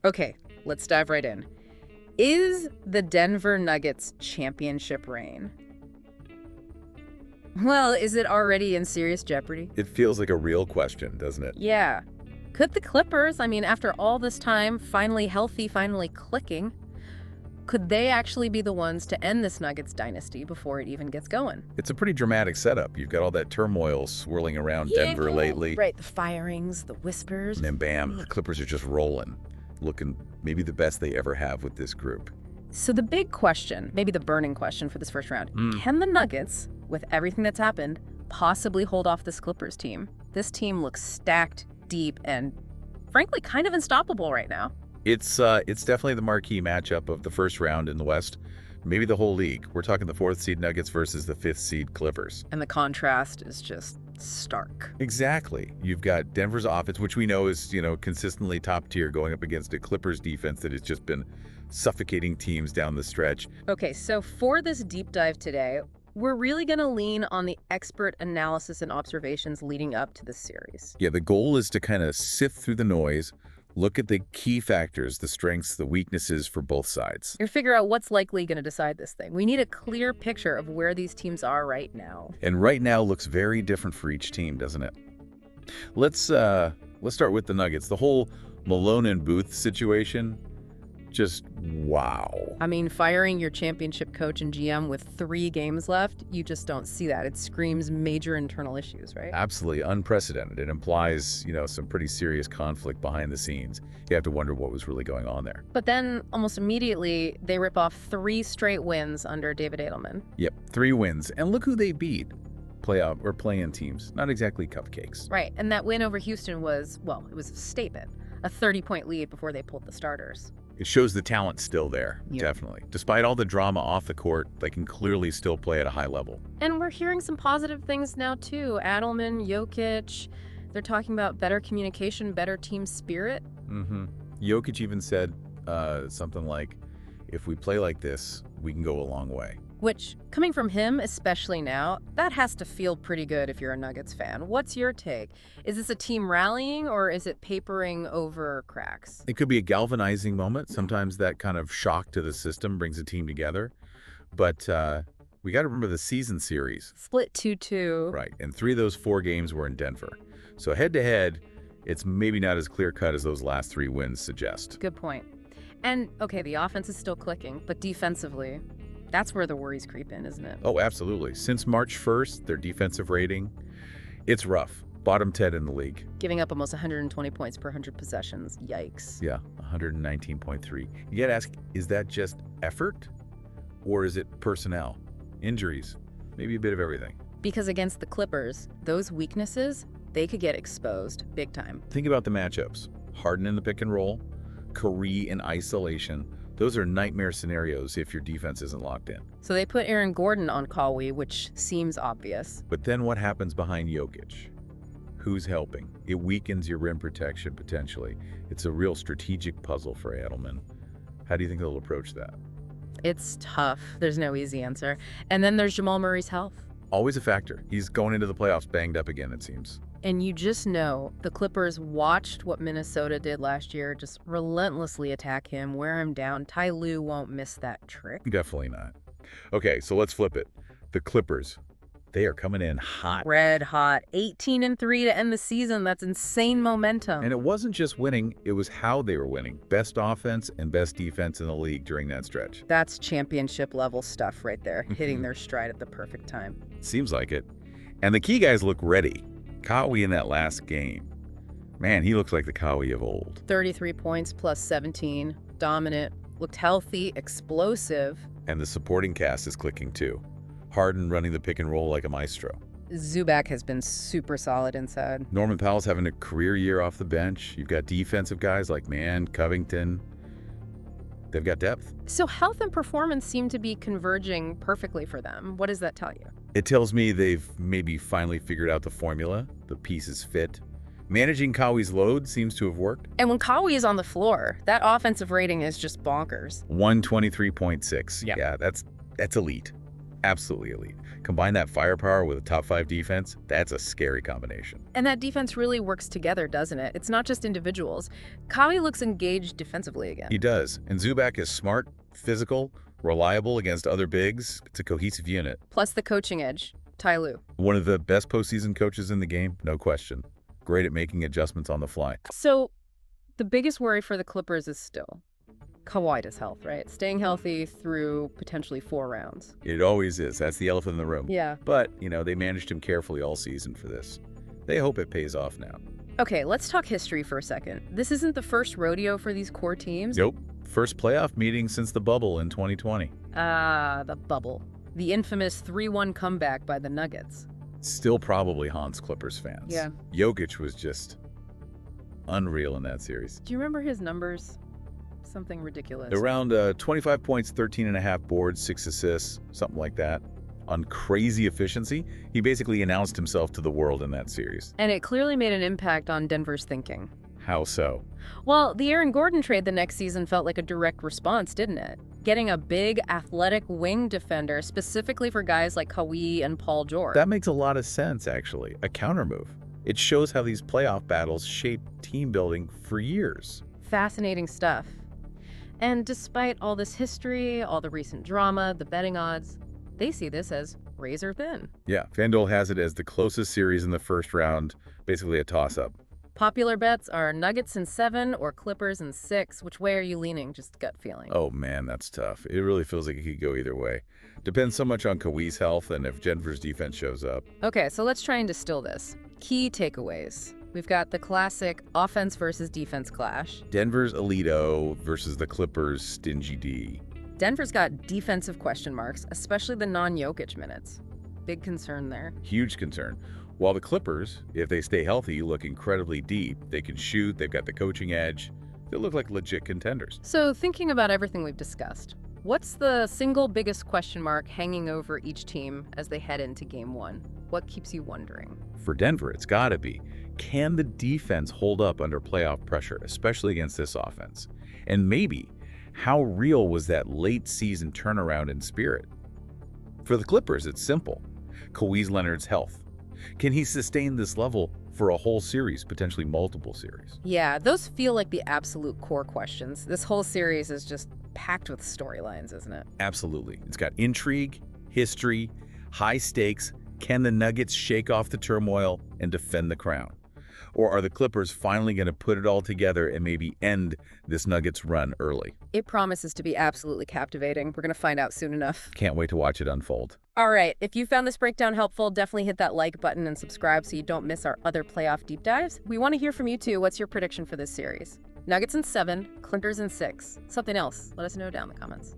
Okay, let's dive right in. Is the Denver Nuggets championship reign? Well, is it already in serious jeopardy? It feels like a real question, doesn't it? Yeah. Could the Clippers, after all this time, finally healthy, finally clicking, could they actually be the ones to end this Nuggets dynasty before it even gets going? It's a pretty dramatic setup. You've got all that turmoil swirling around Denver lately. Right, the firings, the whispers. And then bam, the Clippers are just rolling, looking maybe the best they ever have with this group. So the big question, maybe the burning question for this first round, can the Nuggets, with everything that's happened, possibly hold off this Clippers team? This team looks stacked, deep, and frankly kind of unstoppable right now. It's definitely the marquee matchup of the first round in the West, maybe the whole league. We're talking the 4th seed Nuggets versus the 5th seed Clippers. And the contrast is just stark. Exactly. You've got Denver's offense, which we know is, consistently top tier, going up against a Clippers defense that has just been suffocating teams down the stretch. Okay, so for this deep dive today, we're really going to lean on the expert analysis and observations leading up to this series. Yeah, the goal is to kind of sift through the noise, look at the key factors, the strengths, the weaknesses for both sides. And figure out what's likely going to decide this thing. We need a clear picture of where these teams are right now. And right now looks very different for each team, doesn't it? Let's start with the Nuggets. The whole Malone and Booth situation, just wow. Firing your championship coach and GM with 3 games left, you just don't see that. It screams major internal issues, right? Absolutely unprecedented. It implies, some pretty serious conflict behind the scenes. You have to wonder what was really going on there. But then almost immediately, they rip off 3 straight wins under David Edelman. Yep, 3 wins. And look who they beat. Playoff or play-in teams. Not exactly cupcakes. Right, and that win over Houston was, well, it was a statement. A 30-point lead before they pulled the starters. It shows the talent's still there, Yeah. definitely. Despite all the drama off the court, they can clearly still play at a high level. And we're hearing some positive things now, too. Adelman, Jokic, they're talking about better communication, better team spirit. Jokic even said something like, if we play like this, we can go a long way. Which, coming from him, especially now, that has to feel pretty good if you're a Nuggets fan. What's your take? Is this a team rallying, or is it papering over cracks? It could be a galvanizing moment. Sometimes that kind of shock to the system brings a team together. But we got to remember the season series. Split 2-2. Right, and 3 of those 4 games were in Denver. So head-to-head, it's maybe not as clear-cut as those last 3 wins suggest. Good point. And, okay, the offense is still clicking, but defensively, that's where the worries creep in, isn't it? Oh, absolutely. Since March 1st, their defensive rating, it's rough. Bottom 10 in the league. Giving up almost 120 points per 100 possessions. Yikes. Yeah, 119.3. You got to ask, is that just effort or is it personnel? Injuries? Maybe a bit of everything. Because against the Clippers, those weaknesses, they could get exposed big time. Think about the matchups. Harden in the pick and roll, Curry in isolation. Those are nightmare scenarios if your defense isn't locked in. So they put Aaron Gordon on Kawhi, which seems obvious. But then what happens behind Jokic? Who's helping? It weakens your rim protection potentially. It's a real strategic puzzle for Edelman. How do you think they'll approach that? It's tough. There's no easy answer. And then there's Jamal Murray's health. Always a factor. He's going into the playoffs banged up again, it seems. And you just know the Clippers watched what Minnesota did last year, just relentlessly attack him, wear him down. Ty Lue won't miss that trick. Definitely not. Okay, so let's flip it. The Clippers, they are coming in hot. Red hot, 18-3 to end the season. That's insane momentum. And it wasn't just winning, it was how they were winning. Best offense and best defense in the league during that stretch. That's championship level stuff right there, hitting their stride at the perfect time. Seems like it. And the key guys look ready. Kawhi in that last game. Man, he looks like the Kawhi of old. 33 points plus 17, dominant, looked healthy, explosive. And the supporting cast is clicking too. Harden running the pick and roll like a maestro. Zubac has been super solid inside. Norman Powell's having a career year off the bench. You've got defensive guys like Mann, Covington. They've got depth. So health and performance seem to be converging perfectly for them. What does that tell you? It tells me they've maybe finally figured out the formula. The pieces fit. Managing Kawhi's load seems to have worked. And when Kawhi is on the floor, that offensive rating is just bonkers. 123.6. Yeah. Yeah, that's elite. Absolutely elite. Combine that firepower with a top 5 defense, that's a scary combination. And that defense really works together, doesn't it? It's not just individuals. Kawhi looks engaged defensively again. He does. And Zubac is smart, physical, reliable against other bigs. It's a cohesive unit. Plus the coaching edge. Ty Lue. One of the best postseason coaches in the game, no question. Great at making adjustments on the fly. So the biggest worry for the Clippers is still Kawhi's health, right? Staying healthy through potentially 4 rounds. It always is. That's the elephant in the room. Yeah. But, they managed him carefully all season for this. They hope it pays off now. Okay, let's talk history for a second. This isn't the first rodeo for these core teams. Nope. First playoff meeting since the bubble in 2020. The bubble. The infamous 3-1 comeback by the Nuggets. Still probably haunts Clippers fans. Yeah. Jokic was just unreal in that series. Do you remember his numbers? Something ridiculous. Around 25 points, 13.5 boards, 6 assists, something like that. On crazy efficiency, he basically announced himself to the world in that series. And it clearly made an impact on Denver's thinking. How so? Well, the Aaron Gordon trade the next season felt like a direct response, didn't it? Getting a big, athletic wing defender specifically for guys like Kawhi and Paul George. That makes a lot of sense, actually. A counter move. It shows how these playoff battles shape team building for years. Fascinating stuff. And despite all this history, all the recent drama, the betting odds, they see this as razor thin. Yeah, FanDuel has it as the closest series in the first round, basically a toss-up. Popular bets are Nuggets in 7 or Clippers in 6. Which way are you leaning? Just gut feeling. Oh man, that's tough. It really feels like it could go either way. Depends so much on Kawhi's health and if Denver's defense shows up. Okay, so let's try and distill this. Key takeaways. We've got the classic offense versus defense clash. Denver's Elito versus the Clippers' stingy D. Denver's got defensive question marks, especially the non-Jokic minutes. Big concern there. Huge concern. While the Clippers, if they stay healthy, look incredibly deep. They can shoot, they've got the coaching edge. They look like legit contenders. So thinking about everything we've discussed, what's the single biggest question mark hanging over each team as they head into Game 1? What keeps you wondering? For Denver, it's gotta be, can the defense hold up under playoff pressure, especially against this offense? And maybe, how real was that late season turnaround in spirit? For the Clippers, it's simple. Kawhi Leonard's health. Can he sustain this level for a whole series, potentially multiple series? Yeah, those feel like the absolute core questions. This whole series is just packed with storylines, isn't it? Absolutely. It's got intrigue, history, high stakes. Can the Nuggets shake off the turmoil and defend the crown? Or are the Clippers finally going to put it all together and maybe end this Nuggets run early? It promises to be absolutely captivating. We're going to find out soon enough. Can't wait to watch it unfold. All right, if you found this breakdown helpful, definitely hit that like button and subscribe so you don't miss our other playoff deep dives. We want to hear from you too. What's your prediction for this series? Nuggets in 7, Clippers in 6. Something else? Let us know down in the comments.